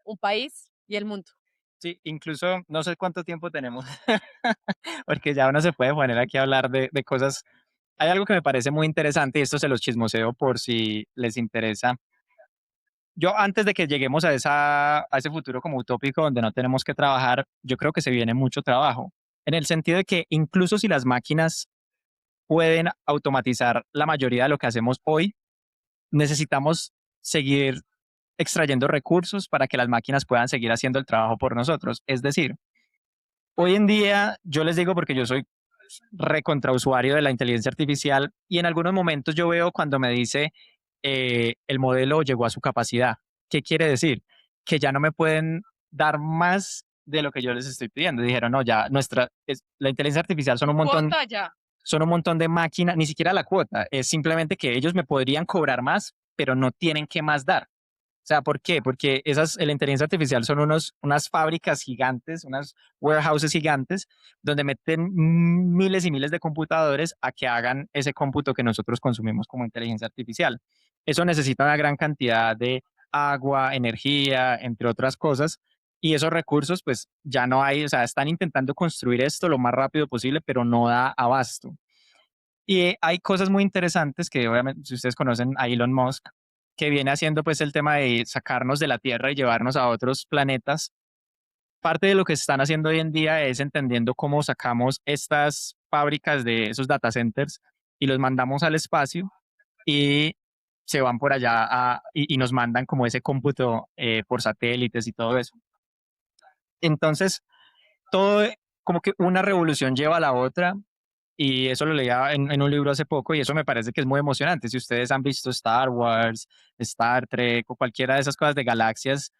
un país y el mundo. Sí, incluso no sé cuánto tiempo tenemos, porque ya uno se puede poner aquí a hablar de cosas. Hay algo que me parece muy interesante y esto se los chismoseo por si les interesa. Yo antes de que lleguemos a ese futuro como utópico donde no tenemos que trabajar, yo creo que se viene mucho trabajo, en el sentido de que incluso si las máquinas pueden automatizar la mayoría de lo que hacemos hoy, necesitamos seguir extrayendo recursos para que las máquinas puedan seguir haciendo el trabajo por nosotros. Es decir, hoy en día, yo les digo porque yo soy recontrausuario de la inteligencia artificial y en algunos momentos yo veo cuando me dice el modelo llegó a su capacidad. ¿Qué quiere decir? que ya no me pueden dar más de lo que yo les estoy pidiendo. Dijeron, no, ya la inteligencia artificial son un montón, Cuota ya. son un montón de máquinas, ni siquiera la cuota, es simplemente que ellos me podrían cobrar más, pero no tienen que más dar. O sea, ¿por qué? Porque la inteligencia artificial son unas fábricas gigantes, unas warehouses gigantes, donde meten miles y miles de computadores a que hagan ese cómputo que nosotros consumimos como inteligencia artificial. Eso necesita una gran cantidad de agua, energía, entre otras cosas, y esos recursos pues ya no hay, o sea, están intentando construir esto lo más rápido posible, pero no da abasto. Y hay cosas muy interesantes que obviamente, si ustedes conocen a Elon Musk, que viene haciendo pues el tema de sacarnos de la Tierra y llevarnos a otros planetas. Parte de lo que están haciendo hoy en día es entendiendo cómo sacamos estas fábricas de esos data centers y los mandamos al espacio y se van por allá y nos mandan como ese cómputo por satélites y todo eso. Entonces, todo como que una revolución lleva a la otra y eso lo leía en un libro hace poco y eso me parece que es muy emocionante. Si ustedes han visto Star Wars, Star Trek o cualquiera de esas cosas de galaxias,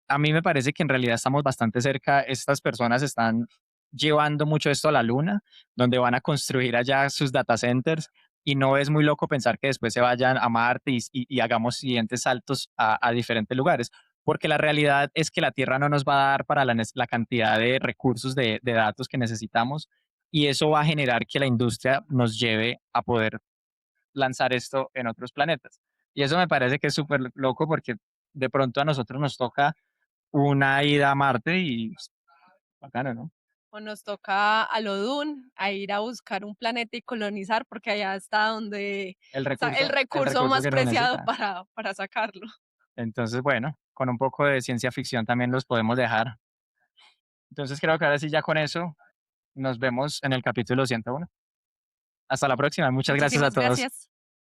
a mí me parece que en realidad estamos bastante cerca. Estas personas están llevando mucho esto a la luna, donde van a construir allá sus data centers y no es muy loco pensar que después se vayan a Marte y hagamos siguientes saltos a diferentes lugares. Porque la realidad es que la Tierra no nos va a dar para la cantidad de recursos de datos que necesitamos y eso va a generar que la industria nos lleve a poder lanzar esto en otros planetas. Y eso me parece que es súper loco porque de pronto a nosotros nos toca una ida a Marte y pues, bacano, ¿no? O nos toca a lo Dune a ir a buscar un planeta y colonizar, porque allá está donde El está el recurso recurso más que no preciado necesita. para sacarlo. Entonces, bueno, con un poco de ciencia ficción también los podemos dejar. Entonces creo que ahora sí ya con eso nos vemos en el capítulo 101. Hasta la próxima. Muchas gracias a Muchísimas todos. gracias.